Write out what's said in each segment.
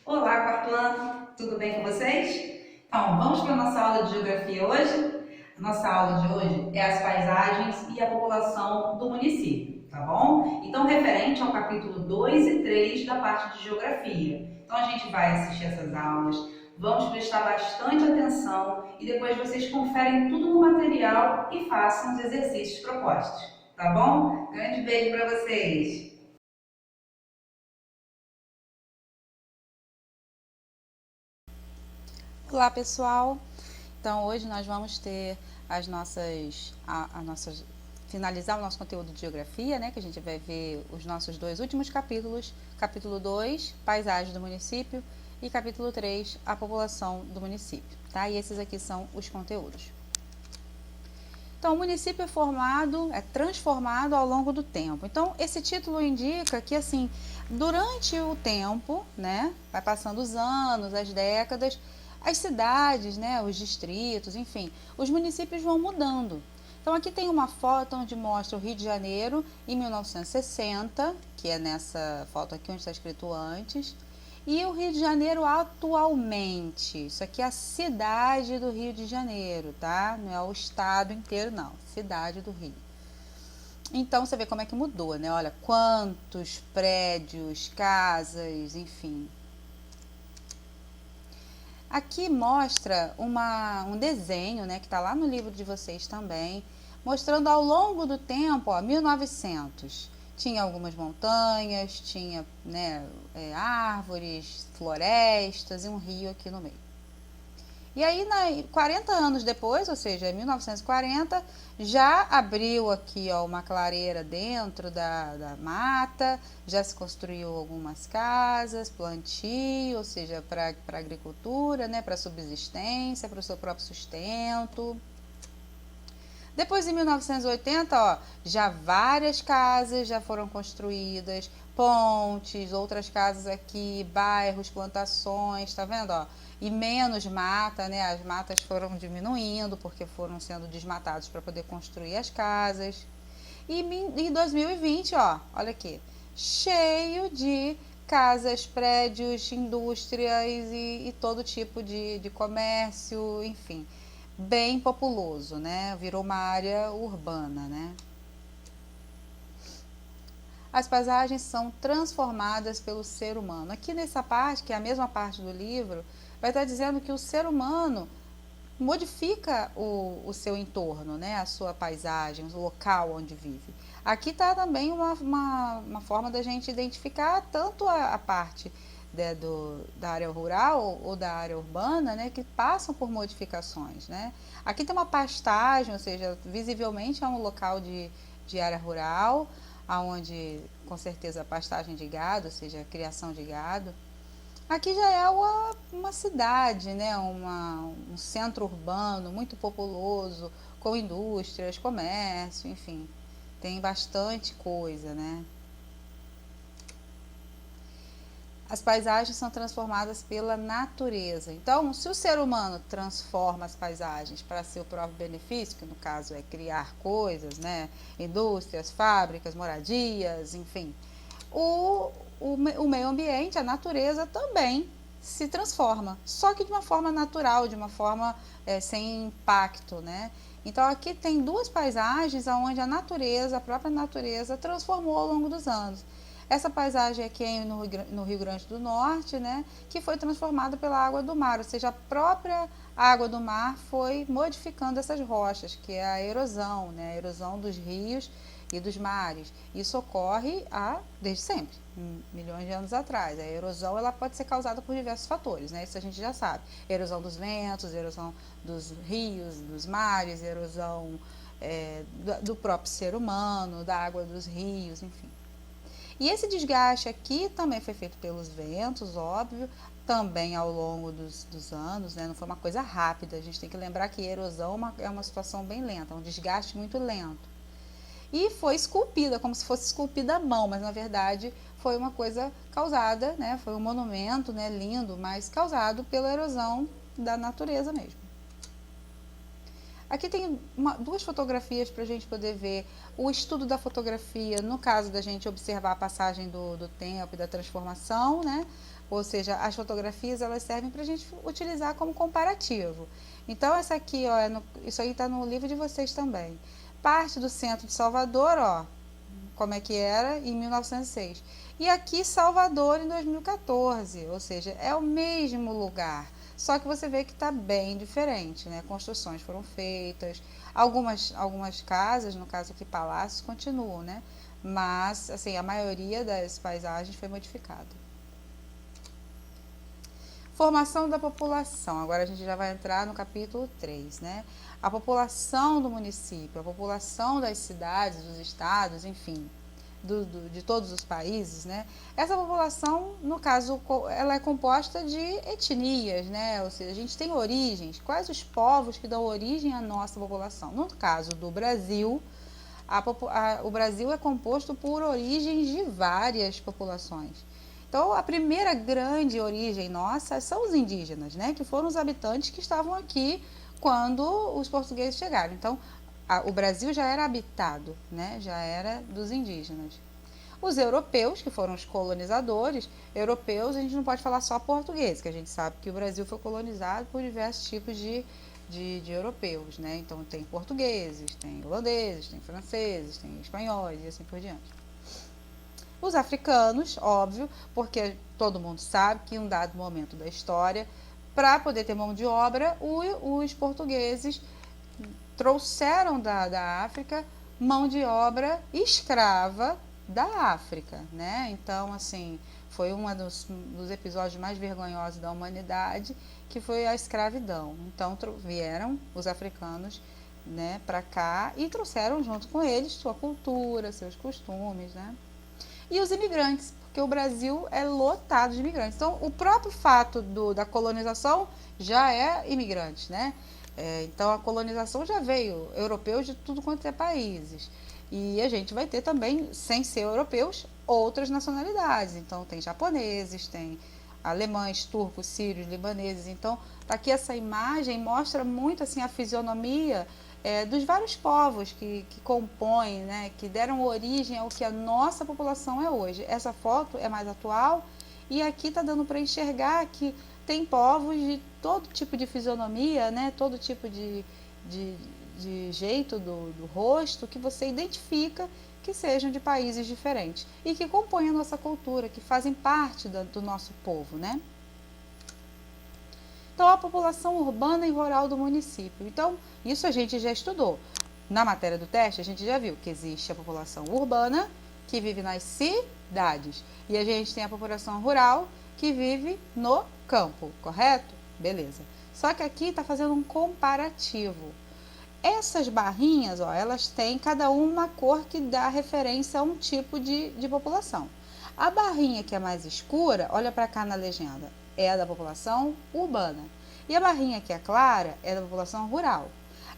Olá, quarto ano, tudo bem com vocês? Então, vamos para a nossa aula de geografia hoje? A nossa aula de hoje é as paisagens e a população do município, tá bom? Então, referente ao capítulo 2 e 3 da parte de geografia. Então, a gente vai assistir essas aulas, vamos prestar bastante atenção e depois vocês conferem tudo no material e façam os exercícios propostos, tá bom? Grande beijo para vocês! Olá pessoal, então hoje nós vamos ter as nossas finalizar o nosso conteúdo de geografia, né, que a gente vai ver os nossos dois últimos capítulos, capítulo 2, paisagem do município, e capítulo 3, a população do município, tá? E esses aqui são os conteúdos. Então, o município é transformado ao longo do tempo. Então, esse título indica que, assim, durante o tempo, né, vai passando os anos, as décadas, as cidades, né, os distritos, enfim, os municípios vão mudando. Então, aqui tem uma foto onde mostra o Rio de Janeiro em 1960, que é nessa foto aqui onde está escrito antes, e o Rio de Janeiro atualmente, isso aqui é a cidade do Rio de Janeiro, tá? Não é o estado inteiro, não, cidade do Rio. Então você vê como é que mudou, né? Olha, quantos prédios, casas, enfim. Aqui mostra um desenho, né, que está lá no livro de vocês também, mostrando ao longo do tempo, ó, 1900. Tinha algumas montanhas, tinha, né, árvores, florestas e um rio aqui no meio. E aí, 40 anos depois, ou seja, em 1940, já abriu aqui ó, uma clareira dentro da mata, já se construiu algumas casas, plantio, ou seja, para agricultura, né, para subsistência, para o seu próprio sustento. Depois, em 1980, ó, já várias casas já foram construídas, pontes, outras casas aqui, bairros, plantações, tá vendo, ó? E menos mata, né? As matas foram diminuindo porque foram sendo desmatados para poder construir as casas. E em 2020, ó, olha aqui, cheio de casas, prédios, indústrias e todo tipo de comércio, enfim, bem populoso, né? Virou uma área urbana, né? As paisagens são transformadas pelo ser humano. Aqui nessa parte, que é a mesma parte do livro, vai estar dizendo que o ser humano modifica o seu entorno, né? A sua paisagem, o local onde vive. Aqui está também uma forma da gente identificar tanto a parte da área rural ou da área urbana, né, que passam por modificações, né? Aqui tem uma pastagem, ou seja, visivelmente é um local de área rural, aonde com certeza a pastagem de gado, ou seja, a criação de gado. Aqui já é uma cidade, né? Um centro urbano muito populoso, com indústrias, comércio, enfim, tem bastante coisa, né? As paisagens são transformadas pela natureza. Então, se o ser humano transforma as paisagens para seu próprio benefício, que no caso é criar coisas, né? Indústrias, fábricas, moradias, enfim, o meio ambiente, a natureza também se transforma, só que de uma forma natural, de uma forma sem impacto, né? Então aqui tem duas paisagens onde a natureza, a própria natureza, transformou ao longo dos anos. Essa paisagem aqui é no Rio Grande do Norte, né, que foi transformada pela água do mar, ou seja, a própria água do mar foi modificando essas rochas, que é a erosão, né, a erosão dos rios e dos mares. Isso ocorre desde sempre, milhões de anos atrás. A erosão ela pode ser causada por diversos fatores, né? Isso a gente já sabe. Erosão dos ventos, erosão dos rios, dos mares, erosão do próprio ser humano, da água dos rios, enfim. E esse desgaste aqui também foi feito pelos ventos, óbvio, também ao longo dos anos, né? Não foi uma coisa rápida. A gente tem que lembrar que a erosão é uma situação bem lenta, um desgaste muito lento. E foi esculpida, como se fosse esculpida à mão, mas na verdade foi uma coisa causada, né? Foi um monumento, né? Lindo, mas causado pela erosão da natureza mesmo. Aqui tem duas fotografias para a gente poder ver o estudo da fotografia, no caso da gente observar a passagem do tempo e da transformação, né? ou seja, as fotografias elas servem para a gente utilizar como comparativo. Então essa aqui, ó, isso aí está no livro de vocês também. Parte do centro de Salvador, ó, como é que era em 1906. E aqui Salvador em 2014, ou seja, é o mesmo lugar. Só que você vê que está bem diferente, né? Construções foram feitas, algumas casas, no caso aqui palácios, continuam, né? Mas, assim, a maioria das paisagens foi modificada. Formação da população. Agora a gente já vai entrar no capítulo 3, né? A população do município, a população das cidades, dos estados, enfim, de todos os países, né? Essa população, no caso, ela é composta de etnias, né? Ou seja, a gente tem origens. Quais os povos que dão origem à nossa população? No caso do Brasil, o Brasil é composto por origens de várias populações. Então, a primeira grande origem nossa são os indígenas, né? Que foram os habitantes que estavam aqui quando os portugueses chegaram. Então, o Brasil já era habitado, né? Já era dos indígenas. Os europeus, que foram os colonizadores, europeus a gente não pode falar só português, que a gente sabe que o Brasil foi colonizado por diversos tipos de europeus, né? Então tem portugueses, tem holandeses, tem franceses, tem espanhóis e assim por diante. Os africanos, óbvio, porque todo mundo sabe que em um dado momento da história, para poder ter mão de obra, os portugueses trouxeram da África mão de obra escrava da África, né? Então, assim, foi um dos episódios mais vergonhosos da humanidade, que foi a escravidão. Então, vieram os africanos, né, para cá e trouxeram junto com eles sua cultura, seus costumes, né? E os imigrantes, porque o Brasil é lotado de imigrantes. Então, o próprio fato da colonização já é imigrante, né? Então, a colonização já veio, europeus de tudo quanto é países. E a gente vai ter também, sem ser europeus, outras nacionalidades. Então, tem japoneses, tem alemães, turcos, sírios, libaneses. Então, aqui essa imagem mostra muito assim a fisionomia dos vários povos que compõem, né, que deram origem ao que a nossa população é hoje. Essa foto é mais atual e aqui está dando para enxergar que tem povos de todo tipo de fisionomia, né, todo tipo de jeito do rosto que você identifica que sejam de países diferentes e que compõem a nossa cultura, que fazem parte do nosso povo, né? Então, a população urbana e rural do município. Então, isso a gente já estudou. Na matéria do teste, a gente já viu que existe a população urbana, que vive nas cidades, e a gente tem a população rural, que vive no campo, correto? Beleza. Só que aqui está fazendo um comparativo. Essas barrinhas, ó, elas têm cada uma cor que dá referência a um tipo de população. A barrinha que é mais escura, olha para cá na legenda, é a da população urbana. E a barrinha que é clara é da população rural.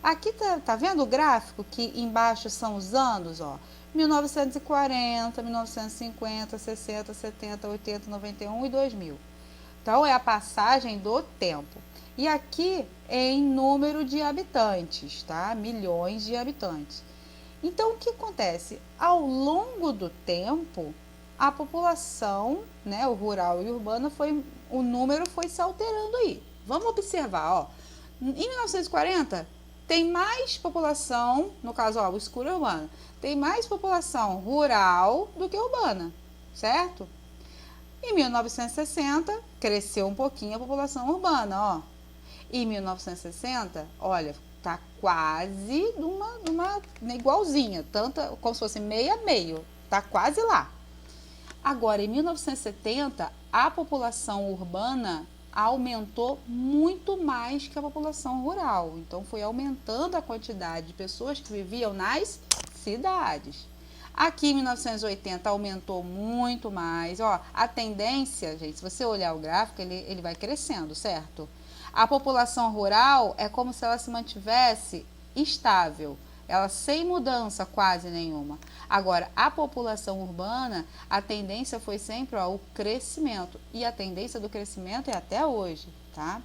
Aqui tá vendo o gráfico que embaixo são os anos, ó, 1940, 1950, 60, 70, 80, 91 e 2000. Então, é a passagem do tempo. E aqui é em número de habitantes, tá? Milhões de habitantes. Então, o que acontece? Ao longo do tempo, a população, né, o rural e o urbano, o número foi se alterando aí. Vamos observar, ó. Em 1940, tem mais população, no caso, ó, o escuro é urbano, tem mais população rural do que urbana, certo? Em 1960, cresceu um pouquinho a população urbana, ó. Em 1960, olha, tá quase numa igualzinha, tanto como se fosse meio a meio, tá quase lá. Agora, em 1970, a população urbana aumentou muito mais que a população rural. Então, foi aumentando a quantidade de pessoas que viviam nas cidades. Aqui em 1980 aumentou muito mais. Ó, a tendência, gente, se você olhar o gráfico, ele vai crescendo, certo? A população rural é como se ela se mantivesse estável, ela sem mudança quase nenhuma. Agora, a população urbana, a tendência foi sempre o crescimento. E a tendência do crescimento é até hoje, tá?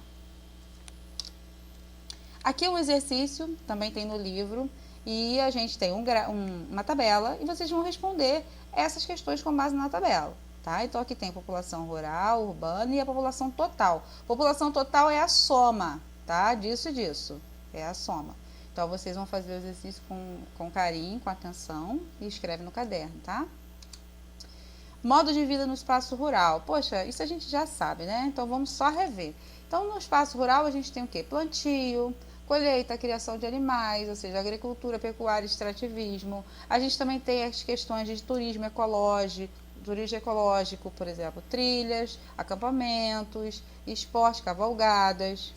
Aqui o exercício, também tem no livro, e a gente tem uma tabela e vocês vão responder essas questões com base na tabela, tá? Então aqui tem população rural, urbana e a população total. População total é a soma, tá? Disso e disso, é a soma. Então vocês vão fazer o exercício com carinho, com atenção e escreve no caderno, tá? Modo de vida no espaço rural. Poxa, isso a gente já sabe, né? Então vamos só rever. Então no espaço rural a gente tem o quê? Plantio, colheita, criação de animais, ou seja, agricultura, pecuária, extrativismo. A gente também tem as questões de turismo ecológico, por exemplo, trilhas, acampamentos, esporte, cavalgadas.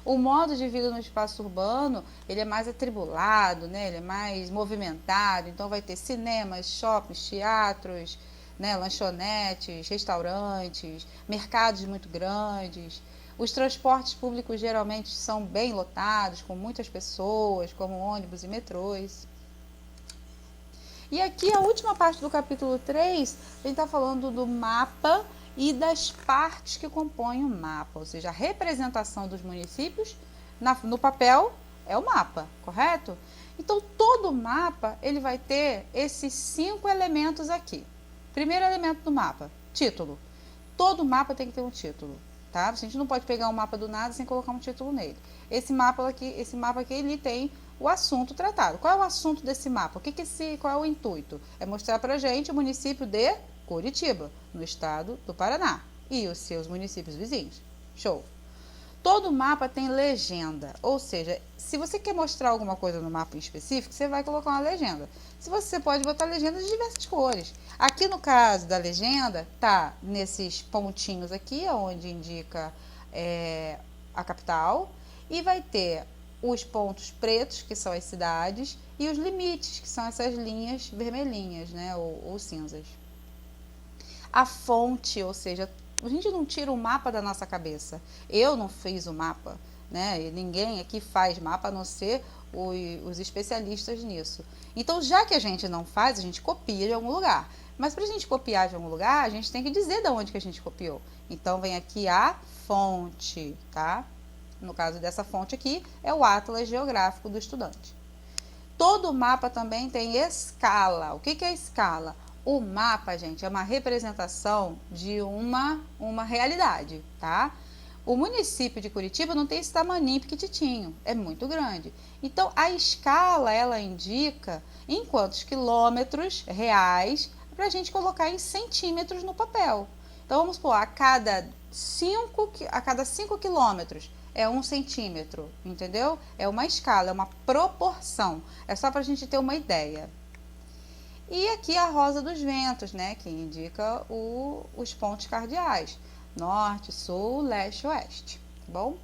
O modo de vida no espaço urbano, ele é mais atribulado, né? Ele é mais movimentado, então vai ter cinemas, shoppings, teatros, né? Lanchonetes, restaurantes, mercados muito grandes. Os transportes públicos geralmente são bem lotados, com muitas pessoas, como ônibus e metrôs. E aqui a última parte do capítulo 3, a gente está falando do mapa e das partes que compõem o mapa, ou seja, a representação dos municípios no papel é o mapa, correto? Então, todo mapa ele vai ter esses 5 elementos aqui. Primeiro elemento do mapa, título. Todo mapa tem que ter um título, tá? A gente não pode pegar um mapa do nada sem colocar um título nele. Esse mapa aqui ele tem o assunto tratado. Qual é o assunto desse mapa? Qual é o intuito? É mostrar pra gente o município de Curitiba, no estado do Paraná, e os seus municípios vizinhos. Show! Todo mapa tem legenda, ou seja, se você quer mostrar alguma coisa no mapa em específico, você vai colocar uma legenda. Se você pode botar legendas de diversas cores. Aqui no caso da legenda, tá nesses pontinhos aqui, onde indica a capital, e vai ter os pontos pretos, que são as cidades, e os limites, que são essas linhas vermelhinhas, né, ou cinzas. A fonte, ou seja, a gente não tira o mapa da nossa cabeça. Eu não fiz o mapa, né? E ninguém aqui faz mapa a não ser os especialistas nisso. Então, já que a gente não faz, a gente copia de algum lugar. Mas para a gente copiar de algum lugar, a gente tem que dizer de onde que a gente copiou. Então, vem aqui a fonte, tá? No caso dessa fonte aqui, é o Atlas Geográfico do Estudante. Todo mapa também tem escala. O que é escala? O mapa, gente, é uma representação de uma realidade, tá? O município de Curitiba não tem esse tamaninho pequititinho, é muito grande. Então, a escala, ela indica em quantos quilômetros reais para a gente colocar em centímetros no papel. Então, vamos supor, a cada 5 quilômetros é 1 centímetro, entendeu? É uma escala, é uma proporção. É só para a gente ter uma ideia. E aqui a rosa dos ventos, né, que indica os pontos cardeais. Norte, sul, leste, oeste, tá bom?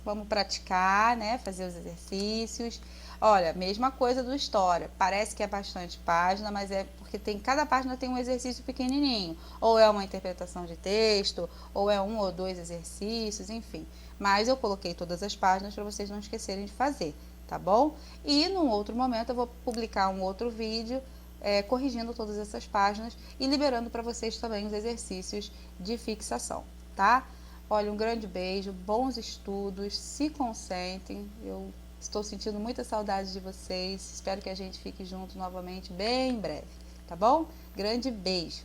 Vamos praticar, né, fazer os exercícios. Olha, mesma coisa do História. Parece que é bastante página, mas é porque cada página tem um exercício pequenininho. Ou é uma interpretação de texto, ou é 1 ou 2 exercícios, enfim. Mas eu coloquei todas as páginas para vocês não esquecerem de fazer, tá bom? E num outro momento eu vou publicar um outro vídeo corrigindo todas essas páginas e liberando para vocês também os exercícios de fixação, tá? Olha, um grande beijo, bons estudos, se concentrem, eu estou sentindo muita saudade de vocês, espero que a gente fique junto novamente bem em breve, tá bom? Grande beijo!